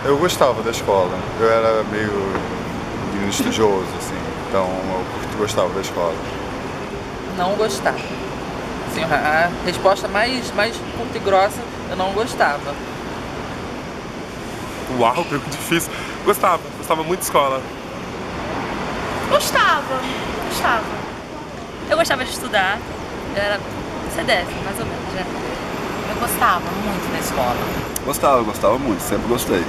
Eu gostava da escola. Eu era meio menino estudioso, assim. Então eu gostava da escola. Não gostava. Assim, a resposta mais curta e grossa, eu não gostava. Uau, que difícil. Gostava muito de escola. Gostava. Eu gostava de estudar, eu era CDF, mais ou menos, né? Eu gostava muito da escola. Gostava muito, sempre gostei.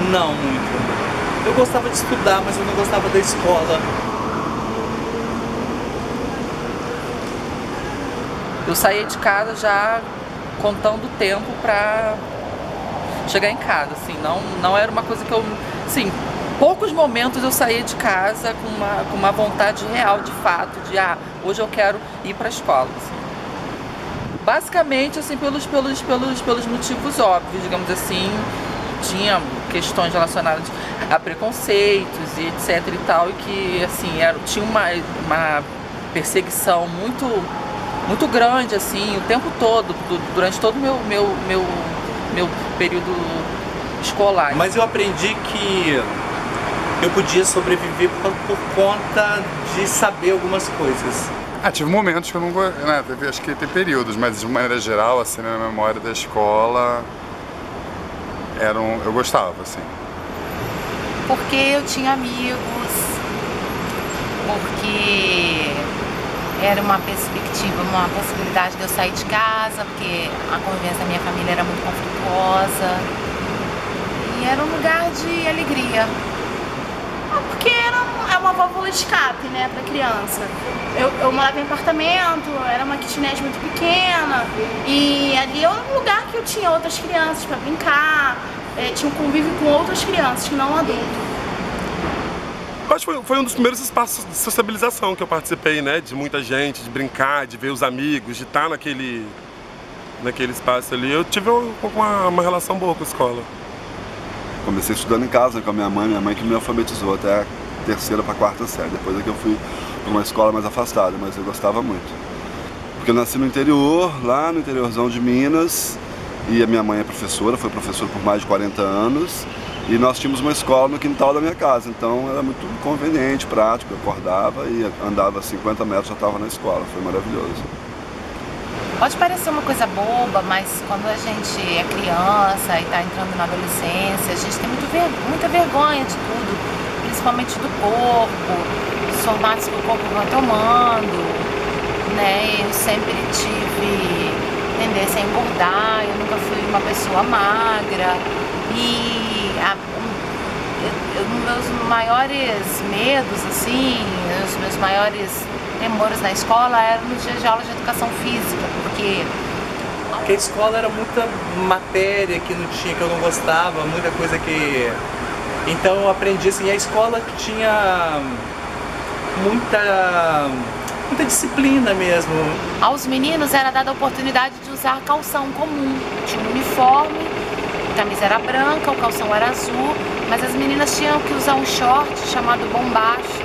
Não muito. Eu gostava de estudar, mas eu não gostava da escola. Eu saía de casa já contando o tempo pra chegar em casa, assim, não era uma coisa que eu, assim, poucos momentos eu saía de casa com uma vontade real, de fato, de hoje eu quero ir pra escola, assim. Basicamente, assim, pelos motivos óbvios, digamos assim, tinha questões relacionadas a preconceitos e etc e tal, e que, assim, tinha uma perseguição muito grande, assim, o tempo todo, durante todo o meu período escolar. Mas eu aprendi que eu podia sobreviver por conta de saber algumas coisas. Tive momentos que eu não gostei, né? Acho que tem períodos, mas de maneira geral, assim, na minha memória da escola, eu gostava, assim. Porque eu tinha amigos, porque era uma perspectiva, uma possibilidade de eu sair de casa, porque a convivência da minha família era muito conflituosa. E era um lugar de alegria. Porque é uma válvula de escape, né, pra criança. Eu morava em apartamento, era uma kitnet muito pequena, e ali era um lugar que eu tinha outras crianças pra brincar, tinha um convívio com outras crianças, que não adulto. Eu acho que foi um dos primeiros espaços de sociabilização que eu participei, né? De muita gente, de brincar, de ver os amigos, de estar naquele espaço ali. Eu tive uma relação boa com a escola. Comecei estudando em casa com a minha mãe que me alfabetizou até a terceira para a quarta série. Depois é que eu fui para uma escola mais afastada, mas eu gostava muito. Porque eu nasci no interior, lá no interiorzão de Minas, e a minha mãe é professora, foi professora por mais de 40 anos, e nós tínhamos uma escola no quintal da minha casa, então era muito conveniente, prático, eu acordava e andava 50 metros, já estava na escola, foi maravilhoso. Pode parecer uma coisa boba, mas quando a gente é criança e está entrando na adolescência, a gente tem muita vergonha de tudo, principalmente do corpo, dos formatos que o corpo vai tomando, né? Eu sempre tive tendência a engordar, eu nunca fui uma pessoa magra e meus maiores medos, assim, os meus maiores temores na escola eram nos dias de aula de educação física, porque a escola era muita matéria que não tinha, que eu não gostava, muita coisa que... Então eu aprendi assim, a escola que tinha muita disciplina mesmo. Aos meninos era dada a oportunidade de usar calção comum, tinha um uniforme, a camisa era branca, o calção era azul, mas as meninas tinham que usar um short chamado bombacho.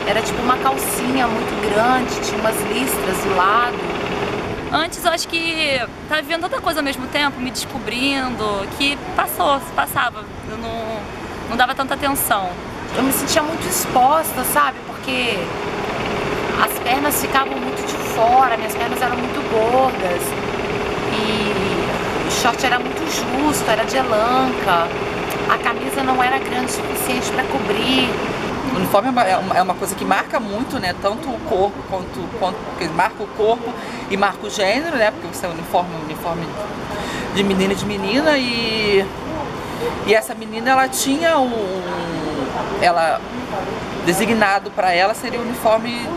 Era tipo uma calcinha muito grande, tinha umas listras do lado. Antes eu acho que tava vivendo tanta coisa ao mesmo tempo, me descobrindo, que passava. Eu não dava tanta atenção. Eu me sentia muito exposta, sabe? Porque as pernas ficavam muito de fora, minhas pernas eram muito gordas. E o short era muito justo, era de elanca. A camisa não era grande o suficiente para cobrir. O uniforme é uma coisa que marca muito, né? Tanto o corpo quanto porque marca o corpo e marca o gênero, né? Porque você é um uniforme de menino e de menina e essa menina ela tinha ela designado para ela seria o uniforme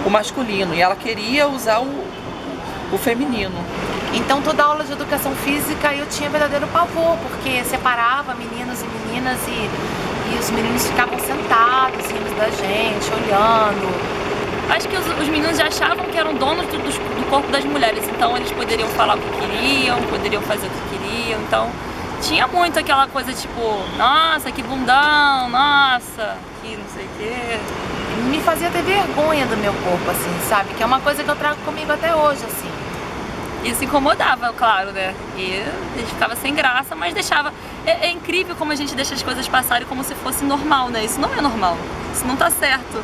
o masculino e ela queria usar o feminino. Então toda aula de educação física eu tinha verdadeiro pavor, porque separava meninos e meninas e os meninos ficavam sentados, rindo da gente, olhando. Acho que os meninos já achavam que eram donos do corpo das mulheres, então eles poderiam falar o que queriam, poderiam fazer o que queriam, então tinha muito aquela coisa tipo, nossa, que bundão, nossa, que não sei o quê. Me fazia ter vergonha do meu corpo, assim, sabe? Que é uma coisa que eu trago comigo até hoje, assim. Isso incomodava, claro, né? E a gente ficava sem graça, mas deixava. É incrível como a gente deixa as coisas passarem como se fosse normal, né? Isso não é normal, isso não tá certo.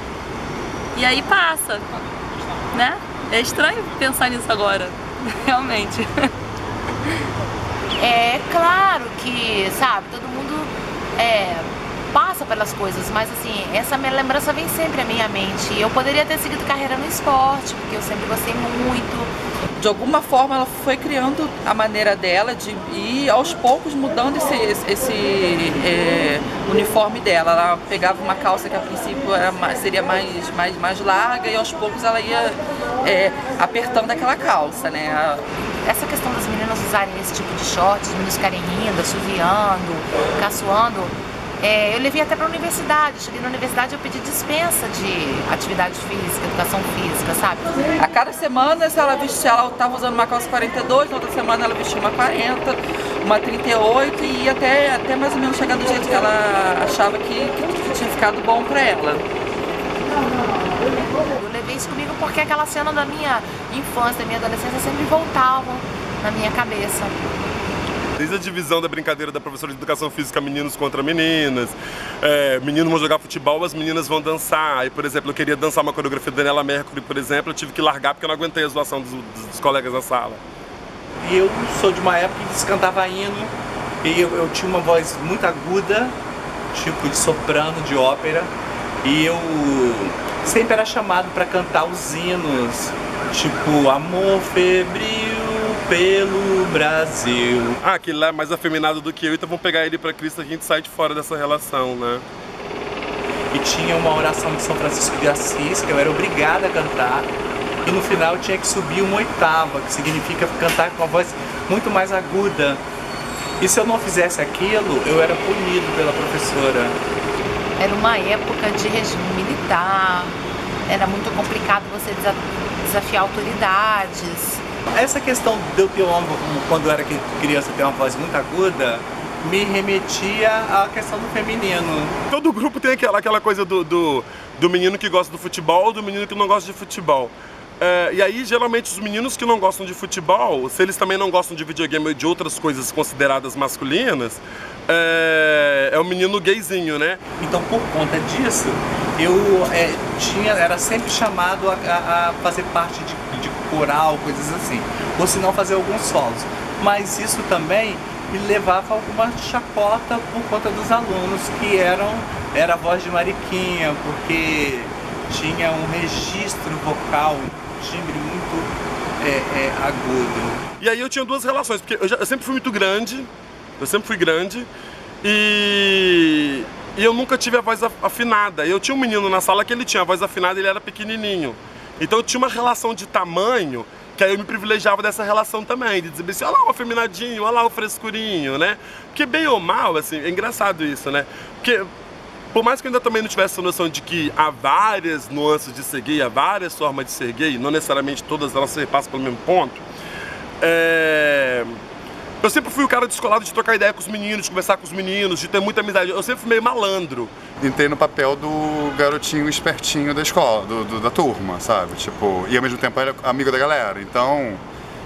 E aí passa, né? É estranho pensar nisso agora, realmente. É claro que, sabe, todo mundo passa pelas coisas, mas assim, essa minha lembrança vem sempre à minha mente. Eu poderia ter seguido carreira no esporte, porque eu sempre gostei muito. De alguma forma ela foi criando a maneira dela de ir aos poucos mudando esse uniforme dela. Ela pegava uma calça que a princípio seria mais larga e aos poucos ela ia apertando aquela calça, né? Essa questão das meninas usarem esse tipo de shorts, os meninos ficarem rindo, assoviando, caçoando, eu levei até para a universidade. Cheguei na universidade, eu pedi dispensa de atividade física, educação física, sabe? A cada semana, se ela estava usando uma calça 42, na outra semana ela vestia uma 40, uma 38 e ia até mais ou menos chegar do jeito que ela achava que tinha ficado bom para ela. Eu levei isso comigo porque aquela cena da minha infância, da minha adolescência sempre voltavam na minha cabeça. Desde a divisão da brincadeira da professora de educação física, meninos contra meninas, meninos vão jogar futebol, as meninas vão dançar. Aí, por exemplo, eu queria dançar uma coreografia da Daniela Mercury, por exemplo, eu tive que largar porque eu não aguentei a zoação dos colegas da sala. E eu sou de uma época que se cantava hino, e eu tinha uma voz muito aguda, tipo de soprano, de ópera, e eu sempre era chamado para cantar os hinos, tipo Amor Febril pelo Brasil. Ah, aquele lá é mais afeminado do que eu, então vamos pegar ele pra Cristo, a gente sai de fora dessa relação, né? E tinha uma oração de São Francisco de Assis, que eu era obrigada a cantar, e no final eu tinha que subir uma oitava, que significa cantar com a voz muito mais aguda. E se eu não fizesse aquilo, eu era punido pela professora. Era uma época de regime militar, era muito complicado você desafiar autoridades. Essa questão de eu ter quando eu era criança, ter uma voz muito aguda, me remetia à questão do feminino. Todo grupo tem aquela coisa do menino que gosta do futebol, do menino que não gosta de futebol. E aí, geralmente, os meninos que não gostam de futebol, se eles também não gostam de videogame ou de outras coisas consideradas masculinas, é o menino gayzinho, né? Então, por conta disso, eu era sempre chamado a fazer parte de coral, coisas assim, ou se não fazer alguns solos. Mas isso também me levava a alguma chacota por conta dos alunos que era a voz de Mariquinha, porque tinha um registro vocal, um timbre muito agudo. E aí eu tinha duas relações, porque eu sempre fui muito grande, e eu nunca tive a voz afinada. Eu tinha um menino na sala que ele tinha a voz afinada, ele era pequenininho. Então eu tinha uma relação de tamanho que aí eu me privilegiava dessa relação também, de dizer assim, olha lá o afeminadinho, olha lá o frescurinho, né? Porque bem ou mal, assim, é engraçado isso, né? Porque por mais que eu ainda também não tivesse essa noção de que há várias nuances de ser gay, há várias formas de ser gay, não necessariamente todas elas se passam pelo mesmo ponto, eu sempre fui o cara descolado de trocar ideia com os meninos, de conversar com os meninos, de ter muita amizade. Eu sempre fui meio malandro. Entrei no papel do garotinho espertinho da escola, da turma, sabe? Tipo, e ao mesmo tempo era amigo da galera. Então,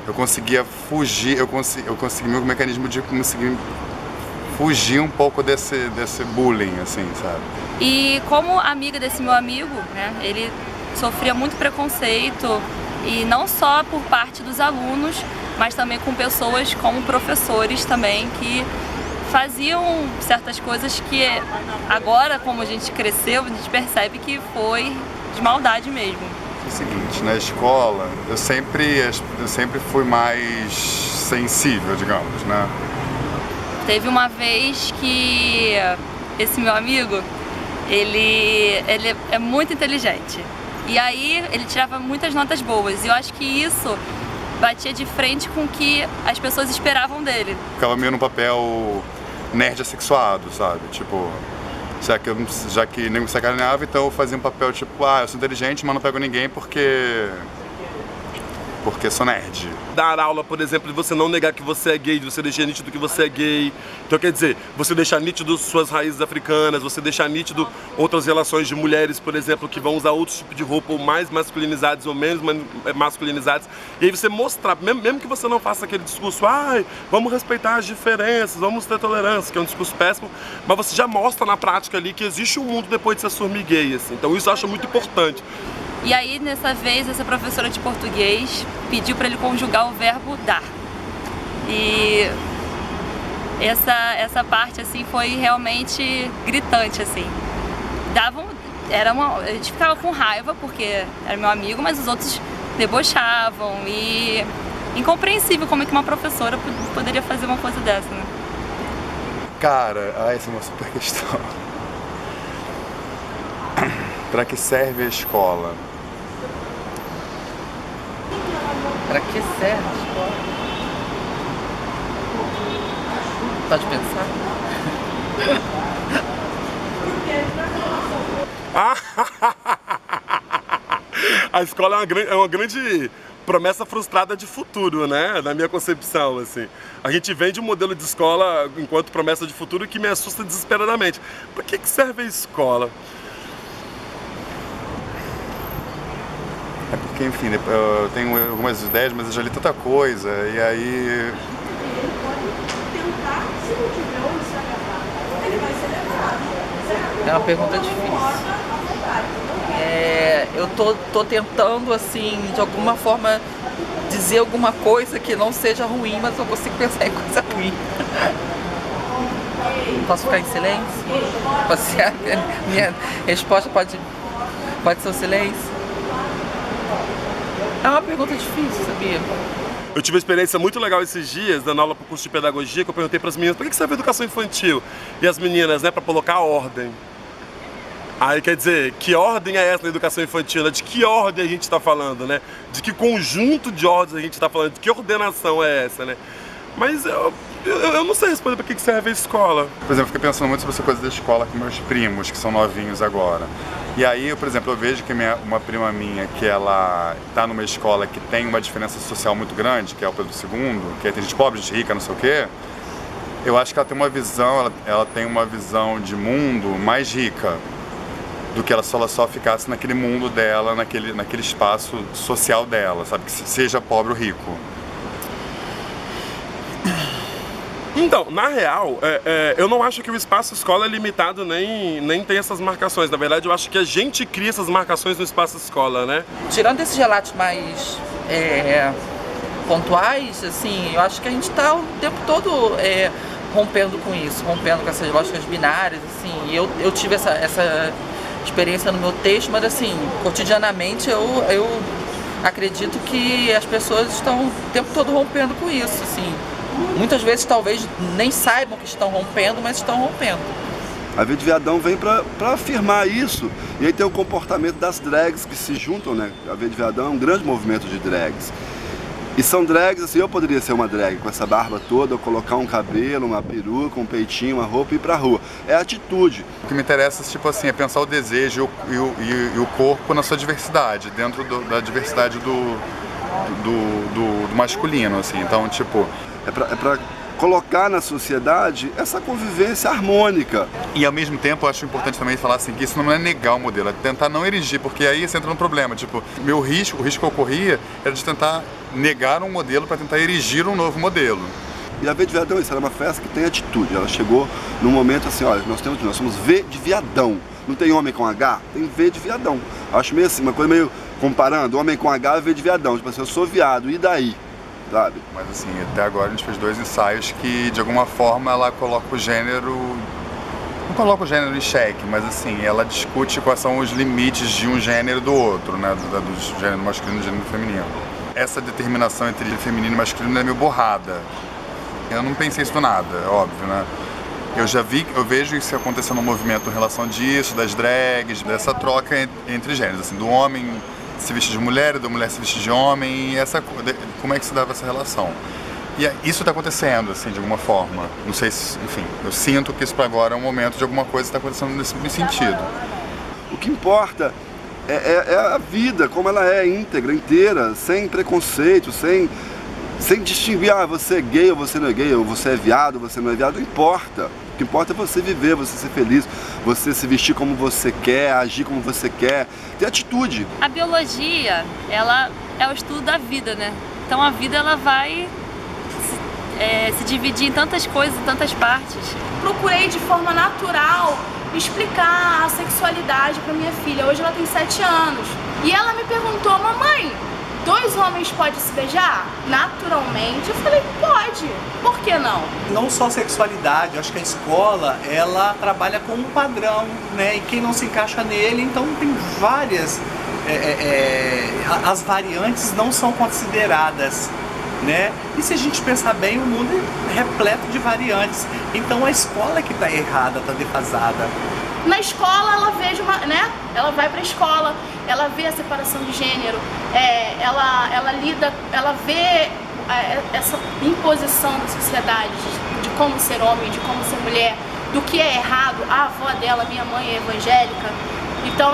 eu conseguia fugir, eu consegui meu mecanismo de conseguir fugir um pouco desse bullying, assim, sabe? E como amiga desse meu amigo, né, ele sofria muito preconceito, e não só por parte dos alunos, mas também com pessoas como professores também, que faziam certas coisas que agora, como a gente cresceu, a gente percebe que foi de maldade mesmo. É o seguinte, na escola eu sempre fui mais sensível, digamos, né? Teve uma vez que esse meu amigo, ele é muito inteligente. E aí ele tirava muitas notas boas. E eu acho que isso batia de frente com o que as pessoas esperavam dele. Ficava meio no papel nerd assexuado, sabe? Tipo, já que nem me sacaneava, então eu fazia um papel tipo, eu sou inteligente, mas não pego ninguém porque porque sou nerd. Dar aula, por exemplo, de você não negar que você é gay, de você deixar nítido que você é gay. Então, quer dizer, você deixar nítido suas raízes africanas, você deixar nítido outras relações de mulheres, por exemplo, que vão usar outros tipos de roupa, ou mais masculinizados ou menos masculinizados. E aí você mostrar, mesmo que você não faça aquele discurso, vamos respeitar as diferenças, vamos ter tolerância, que é um discurso péssimo, mas você já mostra na prática ali que existe um mundo depois de se assumir gay, assim. Então isso eu acho muito importante. E aí, nessa vez, essa professora de português pediu para ele conjugar o verbo dar. E essa parte, assim, foi realmente gritante, assim. A gente ficava com raiva, porque era meu amigo, mas os outros debochavam. E incompreensível como é que uma professora poderia fazer uma coisa dessa, né? Cara, essa é uma super questão. Para que serve a escola? Pra que serve a escola? Pode pensar? A escola é uma grande promessa frustrada de futuro, né? Na minha concepção, assim. A gente vende um modelo de escola enquanto promessa de futuro que me assusta desesperadamente. Para que serve a escola? É porque, enfim, eu tenho algumas ideias, mas eu já li tanta coisa, e aí... É uma pergunta difícil. Eu tô tentando, assim, de alguma forma, dizer alguma coisa que não seja ruim, mas eu consigo pensar em coisa ruim. Posso ficar em silêncio? Pode ser a minha resposta pode ser o silêncio? É uma pergunta difícil, sabia? Eu tive uma experiência muito legal esses dias, dando aula para o curso de pedagogia, que eu perguntei para as meninas, por que serve a educação infantil? E as meninas, né, para colocar ordem. Aí, quer dizer, que ordem é essa na educação infantil? De que ordem a gente está falando, né? De que conjunto de ordens a gente está falando? De que ordenação é essa, né? Mas eu não sei responder para que serve a escola. Por exemplo, eu fiquei pensando muito sobre essa coisa da escola com meus primos, que são novinhos agora. E aí, por exemplo, eu vejo que uma prima minha, que ela está numa escola que tem uma diferença social muito grande, que é o Pedro II, que tem gente pobre, gente rica, não sei o quê. Eu acho que ela tem uma visão de mundo mais rica do que se ela só ficasse naquele mundo dela, naquele espaço social dela, sabe? Que seja pobre ou rico. Então, na real, eu não acho que o espaço escola é limitado nem tem essas marcações. Na verdade, eu acho que a gente cria essas marcações no espaço escola, né? Tirando esses relatos mais pontuais, assim, eu acho que a gente está o tempo todo rompendo com isso, rompendo com essas lógicas binárias, assim. Eu tive essa experiência no meu texto, mas assim, cotidianamente eu acredito que as pessoas estão o tempo todo rompendo com isso, assim. Muitas vezes talvez nem saibam que estão rompendo, mas estão rompendo. A Veia de Viadão vem para afirmar isso. E aí tem o comportamento das drags que se juntam, né? A Veia de Viadão é um grande movimento de drags. E são drags, assim, eu poderia ser uma drag com essa barba toda, eu colocar um cabelo, uma peruca, um peitinho, uma roupa e ir pra rua. É a atitude. O que me interessa, tipo assim, é pensar o desejo e o corpo na sua diversidade, dentro da diversidade do masculino, assim. Então, tipo... É pra colocar na sociedade essa convivência harmônica. E ao mesmo tempo eu acho importante também falar assim, que isso não é negar o modelo, é tentar não erigir, porque aí você entra no problema. Tipo, o risco que eu corria era de tentar negar um modelo para tentar erigir um novo modelo. E a Veia de Viadão, isso era uma festa que tem atitude. Ela chegou num momento assim, olha, nós somos V de Viadão. Não tem homem com H? Tem V de Viadão. Acho meio assim, uma coisa meio comparando, homem com H e V de Viadão. Tipo assim, eu sou viado, e daí? Sabe? Mas assim, até agora a gente fez 2 ensaios que de alguma forma ela coloca o gênero, não coloca o gênero em xeque, mas assim, ela discute quais são os limites de um gênero e do outro, né, do gênero masculino e do gênero feminino. Essa determinação entre feminino e masculino é meio borrada. Eu não pensei isso do nada, é óbvio, né? Eu vejo isso acontecendo no movimento em relação disso, das drags, dessa troca entre gêneros, assim, do homem se vestir de mulher, da mulher se vestir de homem, e como é que se dava essa relação. E isso está acontecendo, assim, de alguma forma. Não sei se, enfim, eu sinto que isso para agora é um momento de alguma coisa que está acontecendo nesse sentido. O que importa é a vida, como ela é íntegra, inteira, sem preconceito, sem distinguir, você é gay ou você não é gay, ou você é viado ou você não é viado, não importa. O que importa é você viver, você ser feliz, você se vestir como você quer, agir como você quer, ter atitude. A biologia, ela é o estudo da vida, né? Então a vida ela vai se dividir em tantas coisas, em tantas partes. Procurei de forma natural explicar a sexualidade para minha filha. Hoje ela tem 7 anos. E ela me perguntou, mamãe, 2 homens podem se beijar? Naturalmente, eu falei, pode. Por que não? Não só sexualidade, eu acho que a escola, ela trabalha com um padrão, né? E quem não se encaixa nele, então tem várias... as variantes não são consideradas, né? E se a gente pensar bem, o mundo é repleto de variantes. Então a escola que está errada, está defasada. Na escola ela vê ela vai para a escola, ela vê a separação de gênero, ela vê essa imposição da sociedade de como ser homem, de como ser mulher, do que é errado. A avó dela, minha mãe, é evangélica. Então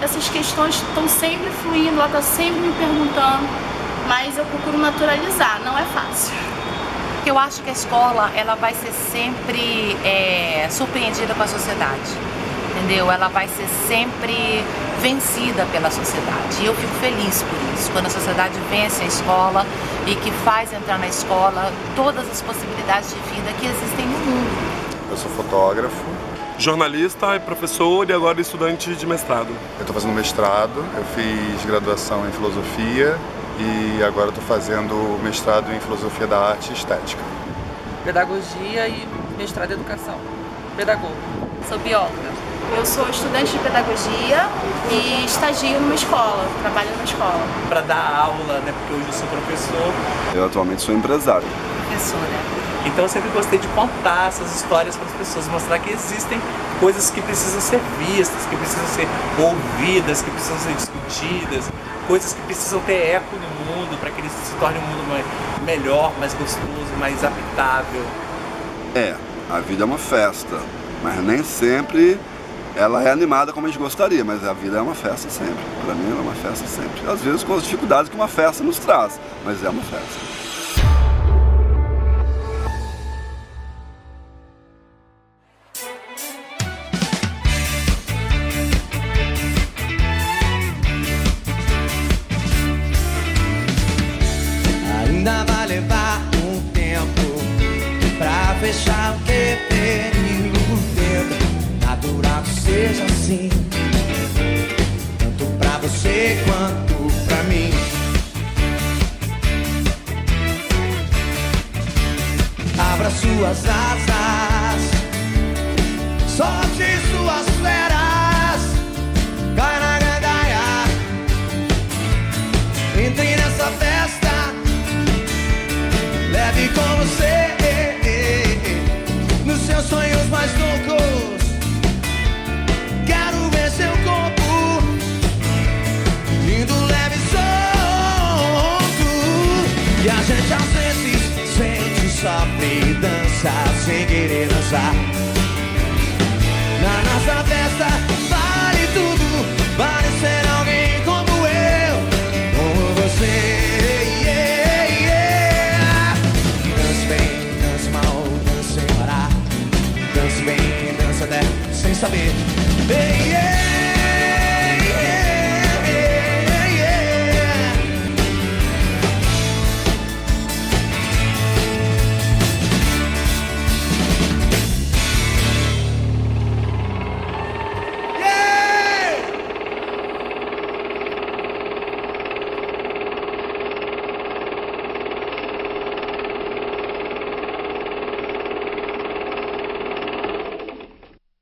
essas questões estão sempre fluindo, ela está sempre me perguntando, mas eu procuro naturalizar, não é fácil. Eu acho que a escola ela vai ser sempre surpreendida com a sociedade, entendeu? Ela vai ser sempre vencida pela sociedade. E eu fico feliz por isso, quando a sociedade vence a escola e que faz entrar na escola todas as possibilidades de vida que existem no mundo. Eu sou fotógrafo. Jornalista, é professor e agora estudante de mestrado. Eu estou fazendo mestrado, eu fiz graduação em filosofia e agora estou fazendo mestrado em filosofia da arte e estética. Pedagogia e mestrado em educação. Pedagogo. Sou bióloga. Eu sou estudante de pedagogia e estagio numa escola, trabalho numa escola. Para dar aula, né? Porque hoje eu sou professor. Eu atualmente sou empresário. Professora. Então eu sempre gostei de contar essas histórias para as pessoas, mostrar que existem coisas que precisam ser vistas, que precisam ser ouvidas, que precisam ser discutidas, coisas que precisam ter eco no mundo para que ele se torne um mundo melhor, mais gostoso, mais habitável. A vida é uma festa, mas nem sempre ela é animada como a gente gostaria, mas a vida é uma festa sempre. Para mim ela é uma festa sempre. Às vezes com as dificuldades que uma festa nos traz, mas é uma festa. Ainda vai levar um tempo pra fechar o que feriu dentro. Natural que seja assim, tanto pra você quanto pra mim. Abra suas asas, solte suas feras, cai na gandaia, entre nessa festa. Leve com você nos seus sonhos mais loucos. Quero ver seu corpo indo leve e solto. E a gente às vezes sente, sofre e dança sem querer dançar. Na nossa festa